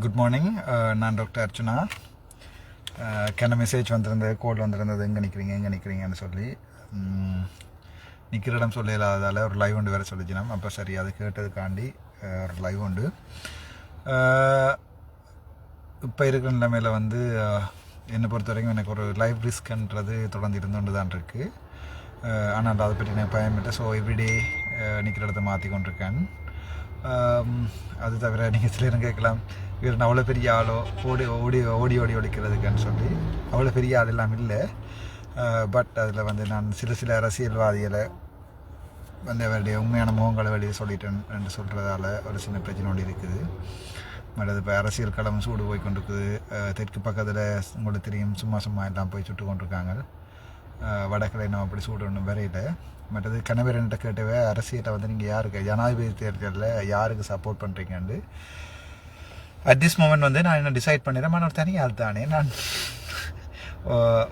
Good morning. நான் doctor Archuna. என்ன message வந்திருந்தது, கோல் வந்திருந்தது, எங்கே நிற்கிறீங்கன்னு சொல்லி. நிற்கிற இடம் சொல்ல இல்லாததால் ஒரு லைவ் ஒன்று வேறு சொல்லிச்சினோம். அப்போ சரி, அது கேட்டதுக்காண்டி ஒரு லைவ் உண்டு. இப்போ இருக்கிற நிலைமையில் வந்து என்னை பொறுத்த வரைக்கும் எனக்கு ஒரு லைஃப் ரிஸ்க்ன்றது தொடர்ந்து இருந்துകൊണ്ട് தான் இருக்குது. ஆனால் அதை பற்றி நான் பயம் இல்லை. ஸோ எவ்ரிடே நிற்கிற இடத்த மாற்றி கொண்டிருக்கேன். அது தவிர நீங்கள் சில நேரம் கேட்கலாம், இவர் நான் அவ்வளோ பெரிய ஆளோ ஓடி ஓடி ஓடி ஓடி ஒழிக்கிறதுக்குன்னு சொல்லி. அவ்வளோ பெரிய ஆள் எல்லாம் இல்லை. பட் அதில் வந்து நான் சில அரசியல்வாதிகளை வந்து அவருடைய உண்மையான முகங்களை வெளியே சொல்லிட்டேன் என்று சொல்கிறதால ஒரு சின்ன பிரச்சனை ஒன்று இருக்குது. மற்றது இப்போ அரசியல் களம் சூடு போய் கொண்டிருக்குது. தெற்கு பக்கத்தில் உங்களுக்கு தெரியும், சும்மா எல்லாம் போய் சுட்டு கொண்டிருக்காங்க. வடக்கில் இன்னும் அப்படி சூடு ஒன்றும் வரையில. மற்றது கணவர் என்கிட்ட கேட்டவே, அரசியலை வந்து நீங்கள் யாருக்கு ஜனாதிபதி தேர்தலில் யாருக்கு சப்போர்ட் பண்ணுறீங்கன்னு அட் திஸ் மொமெண்ட் வந்து நான் என்ன டிசைட் பண்ணிடுறேன். நான் ஒரு தனி ஆள் தானே, நான்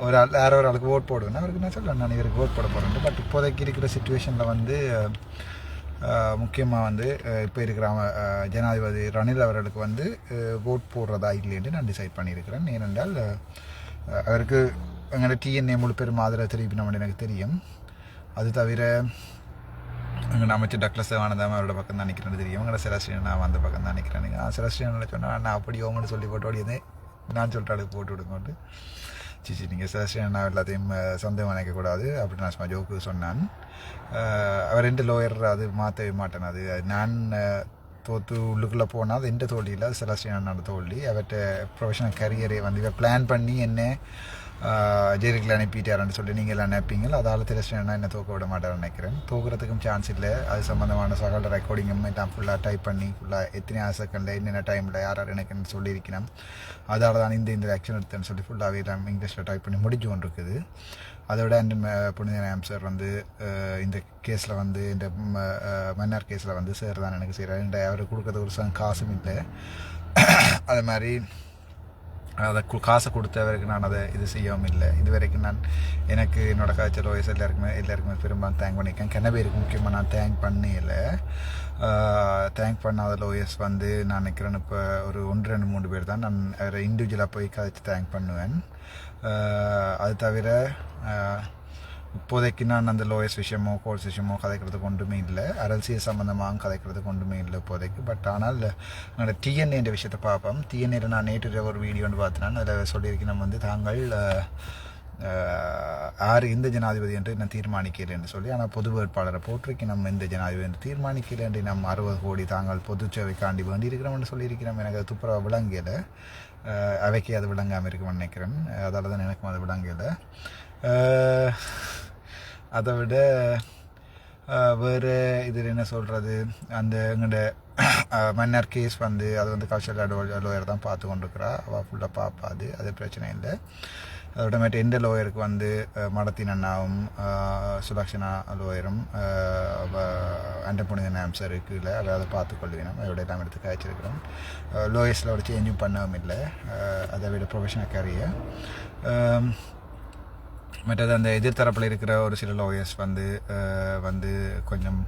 ஒரு ஆள் யாரோ ஒரு ஆளுக்கு ஓட் போடுவேன். அவருக்கு நான் சொல்லுவேன் நான் இவருக்கு ஓட் போட போகிறேன். பட் இப்போதைக்கு இருக்கிற சுச்சுவேஷனில் வந்து முக்கியமாக வந்து இப்போ இருக்கிற ஜனாதிபதி ரணில் அவர்களுக்கு வந்து ஓட் போடுறதா இல்லைன்னு நான் டிசைட் பண்ணியிருக்கிறேன். ஏனென்றால் அவருக்கு எங்களோட டிஎன்ஏ முழு பெரும் ஆதரவு தெரிவிக்கணும்னு எனக்கு தெரியும். அது தவிர எங்கள் அமைச்சர் டக்ளஸ் தேவானந்தாம அவரோட பக்கம் தான் நிற்கிறேன்னு தெரியும். எங்களோட செலஸ்டியன் நான் அந்த பக்கம் தான் நிற்கிறேன். செலஸ்டியனில் சொன்னால் நான் அப்படி அவங்கள்ட்ட சொல்லி போட்டு ஓடியதே நான் சொல்லிட்டு அதுக்கு போட்டு விடுங்கோட்டு. சிச்சி நீங்கள் செலஸ்டியன் எல்லாத்தையும் சொந்தம் நினைக்கக்கூடாது அப்படின்னு நான் சும்மா ஜோக்கு சொன்னான். அவர் ரெண்டு லோயர் அது மாற்றவே மாட்டேன். அது நான் தோற்று உள்ளுக்குள்ளே போனால் அது எந்த தோல்வியில் செலஸ்டியனோட தோல்வி. அவர்கிட்ட ப்ரொஃபஷனல் கரியரை வந்து இவ பிளான் பண்ணி என்ன ஜெயிலுக்குள்ள அனுப்பிட்டாருன்னு சொல்லி நீங்கள் எல்லாம் நினைப்பீங்க. அதால் செலஸ்டியனா என்ன தோக்க விட மாட்டாருன்னு நினைக்கிறேன். தோக்குறதுக்கும் சான்ஸ் இல்லை. அது சம்மந்தமான சகல ரெக்கார்டிங்கும் எல்லாம் ஃபுல்லாக டைப் பண்ணி ஃபுல்லாக எத்தனை செகண்டில் என்னென்ன டைமில் யார் எனக்குன்னு சொல்லியிருக்கணும். அதால் தான் இந்த ஆக்ஷன் எடுத்தேன்னு சொல்லி ஃபுல்லாகவே எல்லாம் இங்கிலீஷில் டைப் பண்ணி முடிஞ்சு கொண்டு இருக்குது. அதோட புனிதராம் சார் வந்து இந்த கேஸில் வந்து இந்த மன்னார் கேஸில் வந்து சார் தான் எனக்கு செய்கிறார். அவர் கொடுக்குறது ஒரு காசும் இல்லை. அது மாதிரி அதை காசை கொடுத்தவருக்கு நான் அதை இது செய்யவும் இல்லை. இது வரைக்கும் நான் எனக்கு என்னோடய காய்ச்சல் வயசு எல்லாருக்குமே பெரும்பாலும் தேங்க் பண்ணியிருக்கேன். கிணபேருக்கு முக்கியமாக நான் தேங்க் பண்ணலை. தேங்க் பண்ணாத லோயர்ஸ் வந்து நான் நினைக்கிறேன் இப்போ ஒரு 1-2-3 பேர் தான் நான் அவரை இண்டிவிஜுவலாக போய் கதைச்சு தேங்க் பண்ணுவேன். அது தவிர இப்போதைக்கு நான் அந்த லோயர்ஸ் விஷயமோ கோர்ஸ் விஷயமோ கதைக்கிறதுக்கு ஒன்றுமே இல்லை. அரசியல் சம்மந்தமாக கதைக்கிறதுக்கு ஒன்றுமே இல்லை இப்போதைக்கு. பட் ஆனால் என்னோட டிஎன்ஏன்ற விஷயத்தை பார்ப்போம். டிஎன்ஏல நான் நேற்று ஒரு வீடியோன்னு பார்த்தேன். அதில் சொல்லியிருக்கேன், நம்ம வந்து தாங்கள் யார் இந்த ஜனாதிபதி என்று நான் தீர்மானிக்கலை என்று சொல்லி. ஆனால் பொது வேட்பாளரை போட்டிருக்கு நம்ம இந்த ஜனாதிபதி என்று தீர்மானிக்கலை என்று நம்ம 60 கோடி தாங்கள் பொது சேவைக்காண்டி வேண்டி இருக்கிறோம்னு சொல்லியிருக்கிறோம். எனக்கு அது துப்புரவாக விளங்கலை. அவைக்கு அது விளங்காமல் இருக்குமென்னு நினைக்கிறேன். அதால் தான் எனக்கும் அது விளங்கலை. அதை விட வேறு இதில் என்ன சொல்கிறது, அந்த எங்கள்ட மன்னர் கேஸ் வந்து அது வந்து கல்ச்சரல் லோயர் தான் பார்த்து கொண்டிருக்கிறா. அவள் ஃபுல்லாக பார்ப்பாது, அது பிரச்சனை இல்லை. அதோடமேட்டு எந்த லோயருக்கு வந்து மடத்தின் அண்ணாவும் சுலக்ஷனா லோயரும் அண்டப்புனித ஆம்சர் இருக்குல்ல, அதை பார்த்துக்கொள்வேணும். அதோட எல்லாம் எடுத்து காய்ச்சிருக்கிறோம். லோயர்ஸில் ஒரு சேஞ்சும் பண்ணவும் இல்லை. அதை விட ப்ரொஃபஷனல் கேரியர். மற்றது அந்த எதிர்த்தரப்பில் இருக்கிற ஒரு சில லோயர்ஸ் வந்து கொஞ்சம்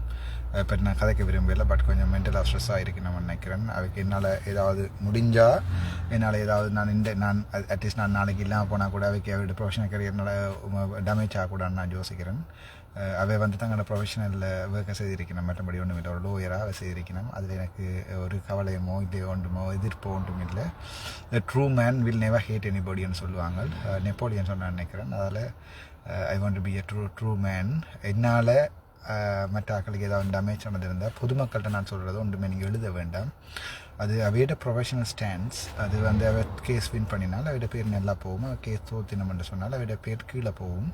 இப்போ நான் கதைக்க விரும்பலை. பட் கொஞ்சம் மென்டலாக ஸ்ட்ரெஸ்ஸாக இருக்கு நான் நினைக்கிறேன். அதுக்கு என்னால் ஏதாவது முடிஞ்சால் என்னால் ஏதாவது நான் அட்லீஸ்ட் நான் நாளைக்கு இல்லாமல் போனால் கூட அவைக்கு அவருடைய ப்ரொஃபஷனல் கரியர்னால டேமேஜ் ஆகக்கூடாதுன்னு நான் யோசிக்கிறேன். அவை வந்து தங்களோட ப்ரொஃபஷனலில் ஒர்க்கை செய்திருக்கணும். மற்றபடி ஒன்றும் இல்லை. ஒரு லோயராக அவை செய்திருக்கணும். அதில் எனக்கு ஒரு கவலையமோ இல்லை ஒன்றுமோ எதிர்ப்போ ஒன்றும் இல்லை. True man will never hate எனிபடின்னு சொல்லுவாங்க. நெப்போலியன் சொன்ன நினைக்கிறேன். அதில் I want to be a true man. என்னால் மற்ற ஆக்களுக்கு ஏதாவது டேமேஜ் நடந்திருந்தால் பொதுமக்கள்கிட்ட நான் சொல்கிறது ஒன்றுமே நீங்கள் எழுத வேண்டாம். அது அவையோட ப்ரொஃபஷனல் ஸ்டாண்ட்ஸ். அது வந்து அவ கேஸ் வின் பண்ணினால் அவையோட பேர் நல்லா போகும். கேஸ் தோத்தினம்னு சொன்னால் அவையோட பேர் கீழே போகும்.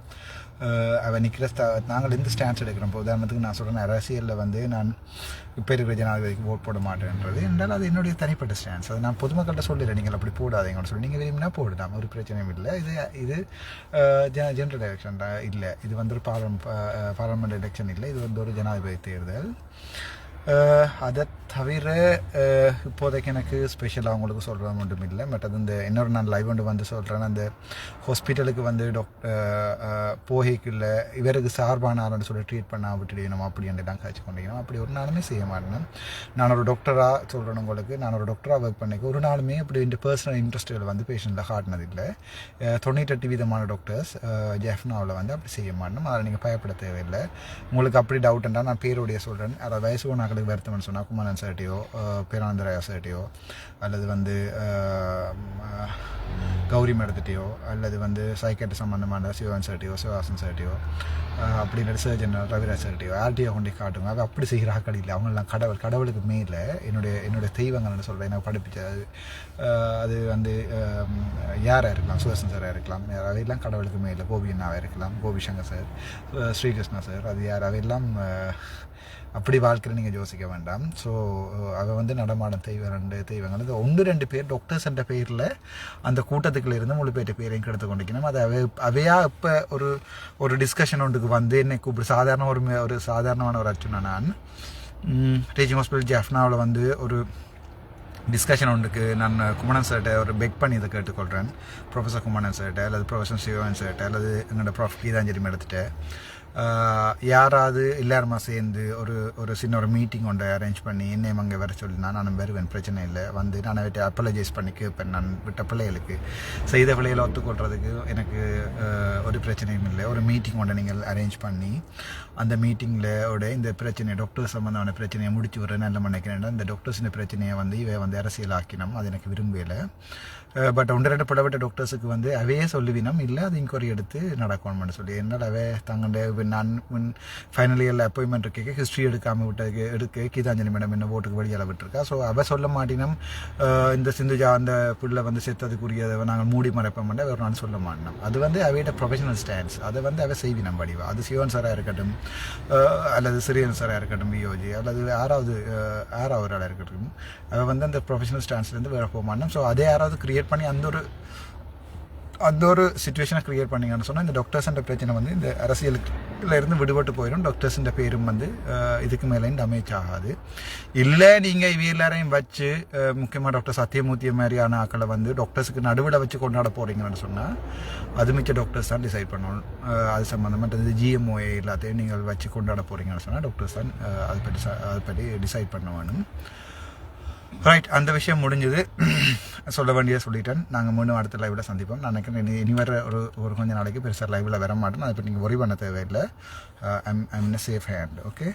அவள் நிற்கிற நாங்கள் எந்த ஸ்டாண்ட்ஸ் எடுக்கிறோம். இப்போ உதாரணத்துக்கு நான் சொல்கிறேன், அரசியலில் வந்து நான் இப்போ இருக்கிற ஜனாதிபதிக்கு ஓட் போட மாட்டேன்றது என்றால் அது என்னுடைய தனிப்பட்ட ஸ்டாண்ட்ஸ். அது நான் பொதுமக்கள்கிட்ட சொல்லிடுறேன், நீங்கள் அப்படி போடாதீங்கன்னு சொல்லி. நீங்கள் விரும்பினா போடலாம், ஒரு பிரச்சனையும் இல்லை. இது ஜெனரல் எலெக்ஷன் இல்லை. இது வந்து ஒரு பார்லமெண்ட் எலெக்ஷன் இல்லை. இது வந்து ஒரு ஜனாதிபதி தேர்தல். அதை தவிர இப்போதைக்கு எனக்கு ஸ்பெஷலாக அவங்களுக்கு சொல்கிறது ஒன்றும் இல்லை. பட் அது இந்த இன்னொரு நான் லைவ் ஒன்று வந்து சொல்கிறேன். அந்த ஹாஸ்பிட்டலுக்கு வந்து போகைக்குள்ள இவருக்கு சார்பான ஆளுன்னு சொல்லி ட்ரீட் பண்ண விட்டுடணும் அப்படின்னு தான் காய்ச்சி கொண்டிருக்கணும். அப்படி ஒரு நாளுமே செய்ய மாட்டேன். நான் ஒரு டாக்டராக சொல்கிறேன் உங்களுக்கு. நான் ஒரு டாக்டராக ஒர்க் பண்ணிக்க ஒரு நாளுமே இப்படி இந்த பர்சனல் இன்ட்ரெஸ்ட்டுகள் வந்து பேஷண்ட்டில் காட்டினதில்லை. 98% டாக்டர்ஸ் ஜெஃப்னாவில் வந்து அப்படி செய்ய மாட்டோம். அதை நீங்கள் பயப்பட தேவையில்லை. உங்களுக்கு அப்படி டவுட்டுன்றா நான் பேருடைய சொல்கிறேன். அதை வயசு நாக்களுக்கு வருத்தம்னு சொன்னால் குமாரன் சார்ட்டியோ பேரானந்தராயா சார்ட்டியோ அல்லது வந்து கௌரி மேடத்திட்டையோ அல்லது வந்து சைக்கேட்டு சம்மந்தமான சிவன் சார்ட்டியோ சிவாசன் சார்ட்டியோ அப்படின்ற சர்ஜன் ரவிராஜ் சார்ட்டியோ யார்ட்டியோ கொண்டு காட்டுங்க. அது அப்படி செய்கிற ஆக்கள் இல்லை. அவங்களெலாம் கடவுளுக்கு மேலே என்னுடைய தெய்வங்கள்னு சொல்கிறேன். எனக்கு படிப்பிச்சது அது வந்து யாராக இருக்கலாம், சுதர்சன் சாராக இருக்கலாம், அவையெல்லாம் கடவுளுக்கு மேலே. கோபி அண்ணாவாக இருக்கலாம், கோபி சங்கர் சார், ஸ்ரீகிருஷ்ணா சார், அது யார் அவையெல்லாம் அப்படி வாழ்க்கையில் நீங்கள் யோசிக்க வேண்டாம். ஸோ அவள் வந்து நடமாடும் தெய்வங்கள் இது 1-2 பேர் டாக்டர்ஸ் என்ற பேரில் அந்த கூட்டத்துக்குள்ள இருந்து முழு பேர்ட்ட பேரையும் கெடுத்து கொண்டிருக்கணும். அது அவையா இப்போ ஒரு டிஸ்கஷன் ஒன்றுக்கு வந்து என்னை கூப்பிடு சாதாரணமான ஒரு அச்சுனா நான் டீச்சிங் ஹாஸ்பிட்டல் ஜெஃப்னாவில் வந்து ஒரு டிஸ்கஷன் ஒன்றுக்கு நான் குமணன் சார்கிட்ட ஒரு பெக் பண்ணி இதை கேட்டுக்கொள்கிறேன். ப்ரொஃபஸர் குமணன் சார்கிட்ட அல்லது ப்ரொஃபஸர் சிவன் சார்கிட்ட அல்லது எங்களோட ப்ரொஃப் கீதாஞ்சலி மேடத்திட்ட யாராவது எல்லாருமா சேர்ந்து ஒரு சின்ன ஒரு மீட்டிங் ஒன்றை அரேஞ்ச் பண்ணி என்னையும் அங்கே வர சொல்லி நானும் வருவேன். பிரச்சனை இல்லை. வந்து நான் விட்டு அப்பாலஜைஸ் பண்ணி கேட்பேன். நான் விட்ட பிள்ளைகளுக்கு செய்த பிள்ளைகளை ஒத்துக்கொள்றதுக்கு எனக்கு ஒரு பிரச்சனையும் இல்லை. ஒரு மீட்டிங் ஒன்றை நீங்கள் அரேஞ்ச் பண்ணி அந்த மீட்டிங்கில் இந்த பிரச்சனை டாக்டர் சம்மந்தமான பிரச்சனையை முடிச்சு விட்றேன் நல்ல நினைக்கிறேன். இந்த டாக்டர்ஸ் இந்த பிரச்சனையை வந்து இவை வந்து அரசியலாக்கினோம். அது எனக்கு விரும்பலை. பட் 1-2 புடப்பட்ட டாக்டர்ஸுக்கு வந்து அவையே சொல்லுவினோம் இல்லை அது இன்கொயரி எடுத்து நடக்கணும்னு சொல்லி. என்னால் அவே தங்களுடைய நான் ஃபைனல் இயரில் அப்பாயின்மெண்ட் இருக்க ஹிஸ்ட்ரி எடுக்காமல் எடுக்க கீதாஞ்சலி மேடம் என்ன ஓட்டுக்கு வெளியால் விட்டுருக்கா. ஸோ அவள் சொல்ல மாட்டினோம் இந்த சிந்துஜா அந்த பிள்ளை வந்து செத்ததுக்குரியதை நாங்கள் மூடி மறைப்போம் வேறு நான் சொல்ல மாட்டோம். அது வந்து அவையோட ப்ரொஃபஷனல் ஸ்டாண்ட்ஸ். அதை வந்து அவை செய்வினம் படிவா. அது சிவன் சாராக இருக்கட்டும் அல்லது சிறியன் சாராக இருக்கட்டும் வியோஜி அல்லது யாராவது ஆளாக இருக்கட்டும் அவள் வந்து அந்த ப்ரொஃபஷனல் ஸ்டாண்ட்ஸ்லேருந்து வேறு போக மாட்டோம். ஸோ அதே யாராவது கிரியேட் பண்ணி அந்த ஒரு சுச்சுவேஷனை க்ரியேட் பண்ணிங்கன்னு சொன்னால் இந்த டாக்டர்ஸ்ன்ற பிரச்சனை வந்து இந்த அரசியலுக்குலேருந்து விடுபட்டு போயிடும். டாக்டர்ஸ்ன்ற பேரும் வந்து இதுக்கு மேலே டேமேஜ் ஆகாது. இல்லை நீங்கள் இவ எல்லாரையும் வச்சு முக்கியமாக டாக்டர் சத்தியமூர்த்தி மாதிரியான ஆக்களை வந்து டாக்டர்ஸுக்கு நடுவில் வச்சு கொண்டாட போகிறீங்கன்னு சொன்னால் அது மிச்ச டாக்டர்ஸ் தான் டிசைட் பண்ணணும். அது சம்மந்தமாக GMOA எல்லாத்தையும் நீங்கள் வச்சு கொண்டாட போகிறீங்கன்னு சொன்னால் டாக்டர்ஸ் தான் அதை பற்றி டிசைட் பண்ண வேணும். ரைட், அந்த விஷயம் முடிஞ்சது. சொல்ல வேண்டியதை சொல்லிட்டேன். நாங்கள் மீண்டும் அடுத்த லைவில் சந்திப்போம். நான் நினைக்கிறேன் இனி வர ஒரு கொஞ்ச நாளைக்கு பெருசாக லைவில் வர மாட்டேன். அதை பற்றி நீங்கள் ஒரி பண்ண தேவையில்லை. I'm in safe hand. Okay,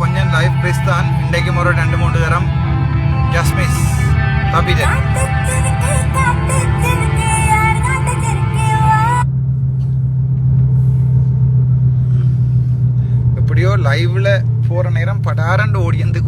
கொஞ்சம் லைவ் ப்ளீஸ் தான். இன்றைக்கும் ஒரு 2-3 தரம் ஜஸ்ட் மிஸ் தப்பிட்டேன். எப்படியோ லைவ்ல போற நேரம் படாரண்டு ஓடியந்துக்கு